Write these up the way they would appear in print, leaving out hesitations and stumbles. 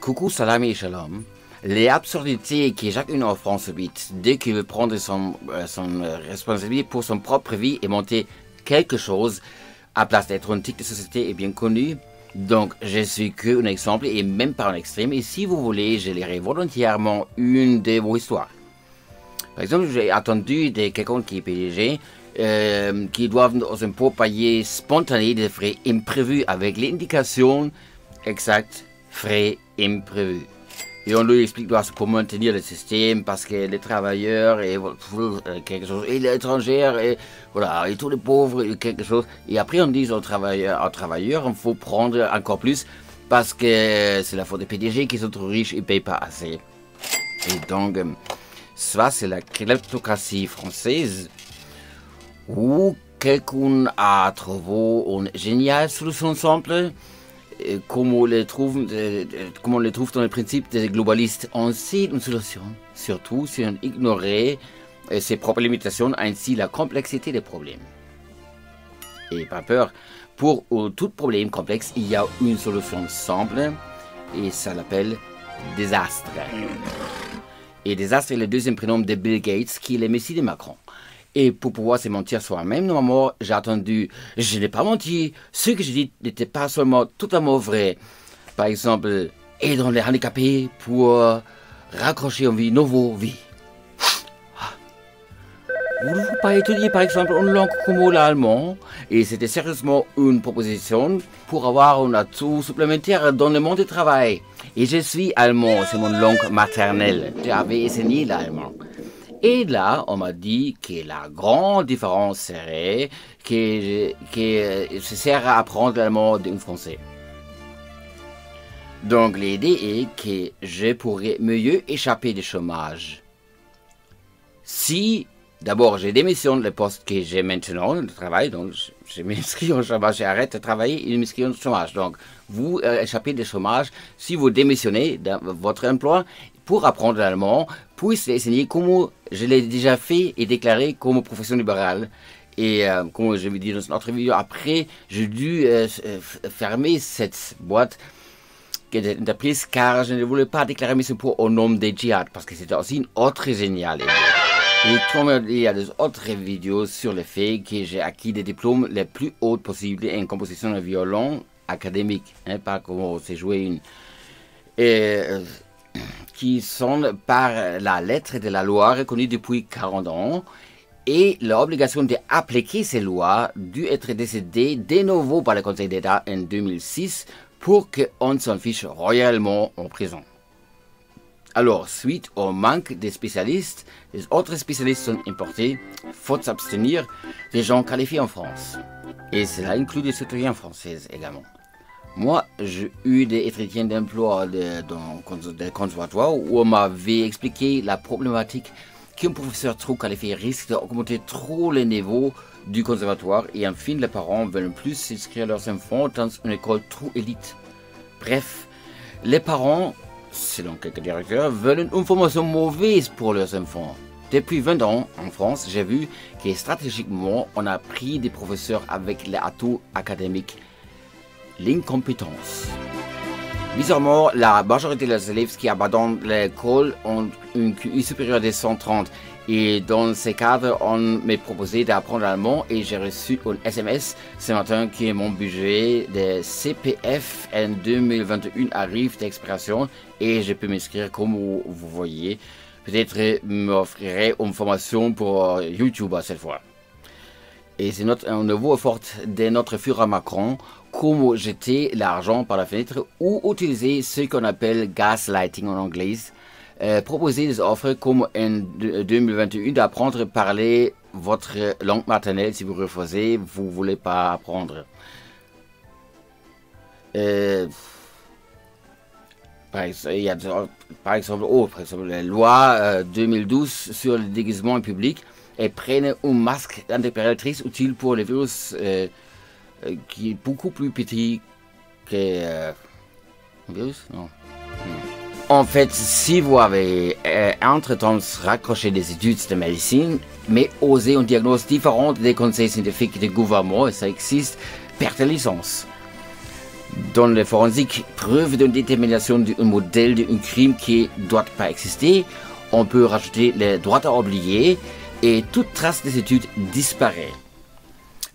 Coucou, salam et shalom. Les absurdités que chacun en France subit dès qu'il veut prendre son responsabilité pour son propre vie et monter quelque chose à place d'être un tic de société est bien connu. Donc, je suis qu'un exemple et même pas un extrême. Et si vous voulez, je lirai volontairement une de vos histoires. Par exemple, j'ai attendu de quelqu'un qui est PDG qui doivent aux impôts payer spontanés des frais imprévus avec l'indication exacte frais imprévus. Et on lui explique pour maintenir le système parce que les travailleurs et quelque chose, et les étrangers et voilà, et tous les pauvres et quelque chose. Et après on dit aux travailleurs, il faut prendre encore plus parce que c'est la faute des PDG qui sont trop riches et ne payent pas assez. Et donc, ça c'est la kleptocratie française où quelqu'un a trouvé une géniale solution simple. Comme on les trouve dans le principe des globalistes, on sait une solution, surtout si on ignore ses propres limitations, ainsi la complexité des problèmes. Et pas peur, pour tout problème complexe, il y a une solution simple, et ça l'appelle désastre. Et désastre est le deuxième prénom de Bill Gates, qui est le messie de Macron. Et pour pouvoir se mentir soi-même, normalement, j'ai attendu, je n'ai pas menti. Ce que j'ai dit n'était pas seulement totalement vrai. Par exemple, aider les handicapés pour raccrocher en vie, nouveau vie. Vous ne pouvez pas étudier, par exemple, une langue comme l'allemand. Et c'était sérieusement une proposition pour avoir un atout supplémentaire dans le monde du travail. Et je suis allemand, c'est mon langue maternelle. J'avais essayé l'allemand. Et là, on m'a dit que la grande différence serait que ça sert à apprendre l'allemand d'un français. Donc l'idée est que je pourrais mieux échapper du chômage. Si, d'abord, je démissionne le poste que j'ai maintenant, le travail, donc je m'inscris au chômage, j'arrête de travailler et je m'inscris au chômage. Donc, vous échappez du chômage si vous démissionnez de votre emploi pour apprendre l'allemand, puis enseigner comme je l'ai déjà fait et déclaré comme profession libérale. Et comme je vous dis dans une autre vidéo, après, j'ai dû fermer cette boîte d'entreprise car je ne voulais pas déclarer mes impôts au nom des djihad, parce que c'était aussi une autre géniale idée. Et comme il y a des autres vidéos sur le fait que j'ai acquis des diplômes les plus hauts possibles en composition de violon académique, hein, pas comment c'est joué une. Qui sont par la lettre de la loi reconnue depuis 40 ans et l'obligation d'appliquer ces lois dut être décidée de nouveau par le Conseil d'État en 2006 pour qu'on s'en fiche royalement en prison. Alors, suite au manque de spécialistes, les autres spécialistes sont importés, faut s'abstenir des gens qualifiés en France. Et cela inclut des citoyens français également. Moi, j'ai eu des entretiens d'emploi dans le conservatoire où on m'avait expliqué la problématique qu'un professeur trop qualifié risque d'augmenter trop le niveau du conservatoire et enfin les parents veulent plus s'inscrire leurs enfants dans une école trop élite. Bref, les parents, selon quelques directeurs, veulent une formation mauvaise pour leurs enfants. Depuis 20 ans, en France, j'ai vu que stratégiquement, on a pris des professeurs avec les atouts académiques. L'incompétence. Bizarrement, la majorité des élèves qui abandonnent l'école ont une QI supérieure de 130 et dans ces cadres, on m'a proposé d'apprendre l'allemand et j'ai reçu un SMS ce matin que mon budget de CPF en 2021 arrive d'expiration et je peux m'inscrire comme vous voyez. Peut-être m'offrirai une formation pour YouTube cette fois. Et c'est un nouveau effort de notre Führer Macron, comment jeter l'argent par la fenêtre ou utiliser ce qu'on appelle gaslighting en anglais, proposer des offres comme en 2021 d'apprendre à parler votre langue maternelle si vous refusez, vous ne voulez pas apprendre. Par exemple, la loi 2012 sur le déguisement public et prennent un masque antibactérienne utile pour le virus qui est beaucoup plus petit que un virus. Non. En fait, si vous avez entre-temps raccroché des études de médecine, mais osé une diagnose différente des conseils scientifiques du gouvernement, et ça existe, perte de licence. Dans la forensique, preuve d'une détermination d'un modèle d'un crime qui ne doit pas exister, on peut rajouter les droits à oublier et toute trace des études disparaît.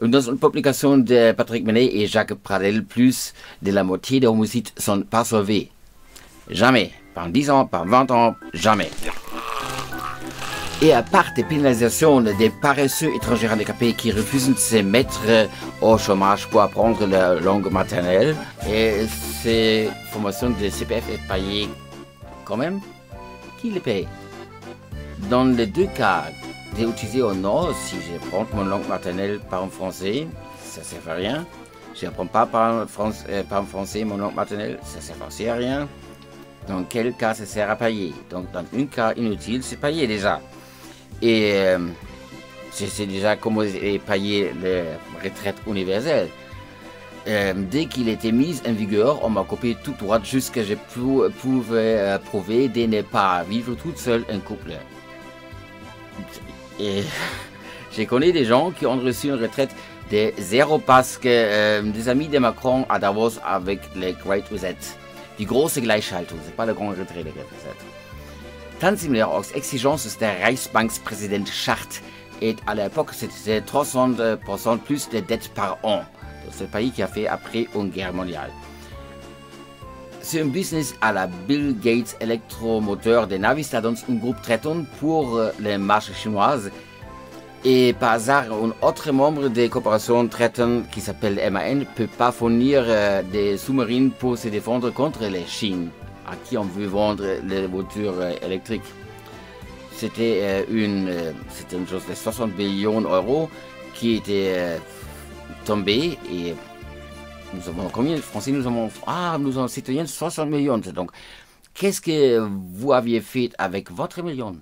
Dans une publication de Patrick Menet et Jacques Pradel, plus de la moitié des homicides ne sont pas sauvés. Jamais. Par 10 ans, par 20 ans, jamais. Et à part des pénalisations des paresseux étrangers handicapés qui refusent de se mettre au chômage pour apprendre la langue maternelle, et ces formations de CPF est payées quand même, qui les paye? Dans les deux cas, d'utiliser ou non, si je prends mon langue maternelle par un français, ça ne sert à rien. Si je n'apprends pas par un français mon langue maternelle, ça ne sert aussi à rien. Dans quel cas ça sert à payer? Donc dans un cas inutile, c'est payé déjà. Et c'est déjà comment payer la retraite universelle. Dès qu'il était mis en vigueur, on m'a coupé tout droit jusqu'à ce que je pouvais prouver de ne pas vivre toute seule en couple. Et j'ai connu des gens qui ont reçu une retraite de zéro parce que des amis de Macron à Davos avec le Great Reset. Die große Gleichschaltung, c'est pas le grand retrait, le Great Reset. Tant similaire aux exigences de Reichsbankpräsident Schacht, et à l'époque c'était 300% plus de dettes par an. C'est le pays qui a fait après une guerre mondiale. C'est un business à la Bill Gates électromoteur de Navistar dans un groupe traitant pour les marchés chinoises. Et par hasard, un autre membre des coopérations traitantes qui s'appelle MAN ne peut pas fournir des sous-marines pour se défendre contre les Chines, à qui on veut vendre les voitures électriques. C'était une chose de 60 millions d'euros qui était tombée et nous avons combien de Français nous avons citoyens 60 millions. Donc, qu'est-ce que vous aviez fait avec votre million?